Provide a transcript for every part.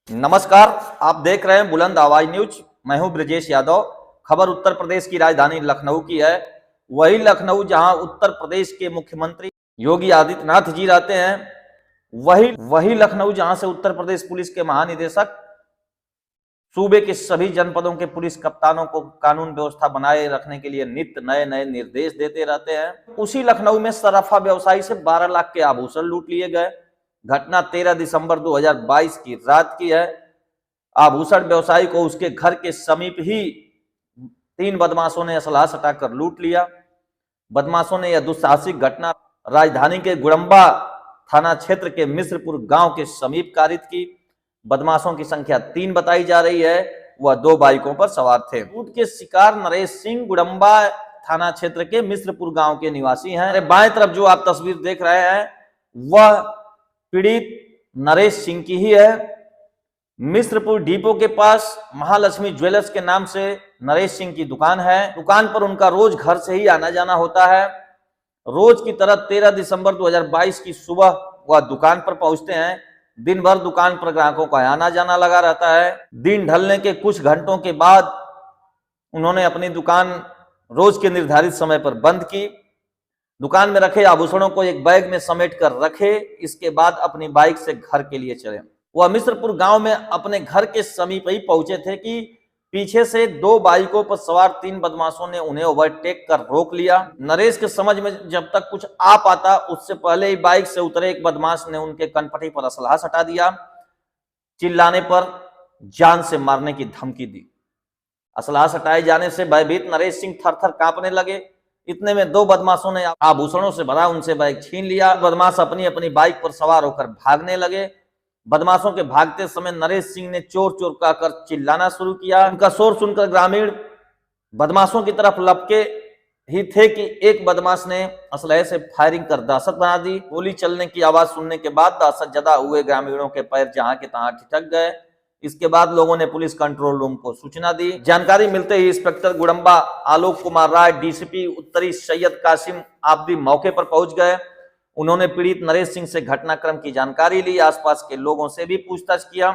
नमस्कार, आप देख रहे हैं बुलंद आवाज न्यूज। मैं हूं ब्रजेश यादव। खबर उत्तर प्रदेश की राजधानी लखनऊ की है। वही लखनऊ जहां उत्तर प्रदेश के मुख्यमंत्री योगी आदित्यनाथ जी रहते हैं, वही लखनऊ जहां से उत्तर प्रदेश पुलिस के महानिदेशक सूबे के सभी जनपदों के पुलिस कप्तानों को कानून व्यवस्था बनाए रखने के लिए नित्य नए नए निर्देश देते रहते हैं। उसी लखनऊ में सराफा व्यवसायी से 12 लाख के आभूषण लूट लिए गए। घटना 13 दिसंबर 2022 की रात की है। आभूषण व्यवसायी को उसके घर के समीप ही 3 बदमाशों ने असलाह सटाकर लूट लिया। बदमाशों ने यह दुस्साहसिक घटना राजधानी के गुड़म्बा थाना क्षेत्र के मिश्रपुर गांव के समीप कारित की। बदमाशों की संख्या 3 बताई जा रही है। वह 2 बाइकों पर सवार थे। लूट के शिकार नरेश सिंह गुड़म्बा थाना क्षेत्र के मिश्रपुर गांव के निवासी हैं। बाएं तरफ जो आप तस्वीर देख रहे हैं वह पीड़ित नरेश सिंह की ही है। मिश्रपुर डिपो के पास महालक्ष्मी ज्वेलर्स के नाम से नरेश सिंह की दुकान है। दुकान पर उनका रोज घर से ही आना जाना होता है। रोज की तरह 13 दिसंबर 2022 की सुबह वह दुकान पर पहुंचते हैं। दिन भर दुकान पर ग्राहकों का आना जाना लगा रहता है। दिन ढलने के कुछ घंटों के बाद उन्होंने अपनी दुकान रोज के निर्धारित समय पर बंद की। दुकान में रखे आभूषणों को एक बैग में समेट कर रखे। इसके बाद अपनी बाइक से घर के लिए चले। वह मिश्रपुर गांव में अपने घर के समीप ही पहुंचे थे कि पीछे से 2 बाइकों पर सवार 3 बदमाशों ने उन्हें ओवरटेक कर रोक लिया। नरेश के समझ में जब तक कुछ आ पाता उससे पहले ही बाइक से उतरे एक बदमाश ने उनके कनपटी पर असलाह सटा दिया। चिल्लाने पर जान से मारने की धमकी दी। असलाह सटाए जाने से भयभीत नरेश सिंह थर-थर कांपने लगे। इतने में 2 बदमाशों ने आभूषणों से भरा उनसे बैग छीन लिया। बदमाश अपनी अपनी बाइक पर सवार होकर भागने लगे। बदमाशों के भागते समय नरेश सिंह ने चोर चोर कहकर चिल्लाना शुरू किया। उनका शोर सुनकर ग्रामीण बदमाशों की तरफ लपके ही थे कि एक बदमाश ने असलहे से फायरिंग कर दहशत बना दी। गोली चलने की आवाज सुनने के बाद दहशत जदा हुए ग्रामीणों के पैर जहां के तहां ठिठक गए। इसके बाद लोगों ने पुलिस कंट्रोल रूम को सूचना दी। जानकारी मिलते ही इंस्पेक्टर गुड़म्बा आलोक कुमार राय, डीसीपी उत्तरी सैयद कासिम आबदी मौके पर पहुंच गए। उन्होंने पीड़ित नरेश सिंह से घटनाक्रम की जानकारी ली। आसपास के लोगों से भी पूछताछ किया।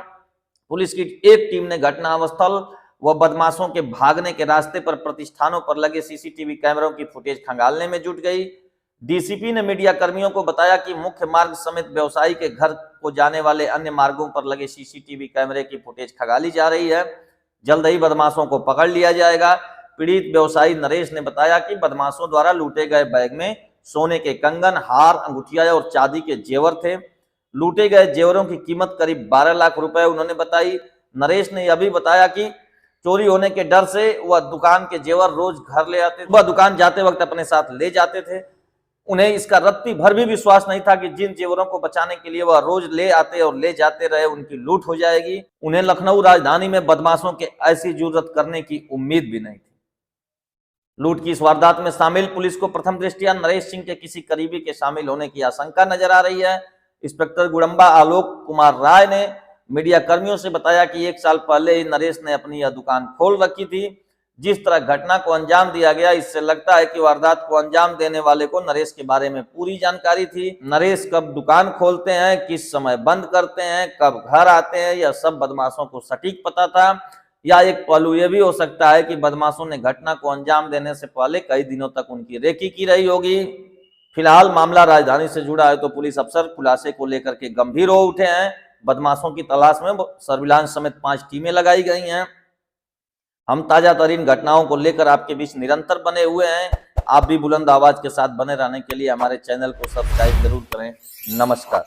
पुलिस की एक टीम ने घटनास्थल व बदमाशों के भागने के रास्ते पर प्रतिष्ठानों पर लगे सीसीटीवी कैमरों की फुटेज खंगालने में जुट गई। डीसीपी ने मीडिया कर्मियों को बताया कि मुख्य मार्ग समेत व्यवसायी के घर को जाने वाले अन्य मार्गों पर लगे सीसीटीवी कैमरे की फुटेज खंगाली जा रही है। जल्द ही बदमाशों को पकड़ लिया जाएगा। पीड़ित व्यवसायी नरेश ने बताया कि बदमाशों द्वारा लूटे गए बैग में सोने के कंगन, हार, अंगूठिया और चांदी के जेवर थे। लूटे गए जेवरों की कीमत करीब 12 लाख रुपए उन्होंने बताई। नरेश ने यह भी बताया कि चोरी होने के डर से वह दुकान के जेवर रोज घर ले आते थे। वह दुकान जाते वक्त अपने साथ ले जाते थे। उन्हें इसका रत्ती भर भी विश्वास नहीं था कि जिन जेवरों को बचाने के लिए वह रोज ले आते और ले जाते रहे उनकी लूट हो जाएगी। उन्हें लखनऊ राजधानी में बदमाशों के ऐसी जुर्रत करने की उम्मीद भी नहीं थी। लूट की इस वारदात में शामिल पुलिस को प्रथम दृष्टया नरेश सिंह के किसी करीबी के शामिल होने की आशंका नजर आ रही है। इंस्पेक्टर गुड़म्बा आलोक कुमार राय ने मीडिया कर्मियों से बताया कि 1 साल पहले ही नरेश ने अपनी यह दुकान खोल रखी थी। जिस तरह घटना को अंजाम दिया गया, इससे लगता है कि वारदात को अंजाम देने वाले को नरेश के बारे में पूरी जानकारी थी। नरेश कब दुकान खोलते हैं, किस समय बंद करते हैं, कब घर आते हैं, यह सब बदमाशों को सटीक पता था। या एक पहलू यह भी हो सकता है कि बदमाशों ने घटना को अंजाम देने से पहले कई दिनों तक उनकी रेकी की रही होगी। फिलहाल मामला राजधानी से जुड़ा है तो पुलिस अफसर खुलासे को लेकर के गंभीर हो उठे हैं। बदमाशों की तलाश में सर्विलांस समेत 5 टीमें लगाई गई हैं। हम ताजा तरीन घटनाओं को लेकर आपके बीच निरंतर बने हुए हैं। आप भी बुलंद आवाज के साथ बने रहने के लिए हमारे चैनल को सब्सक्राइब जरूर करें। नमस्कार।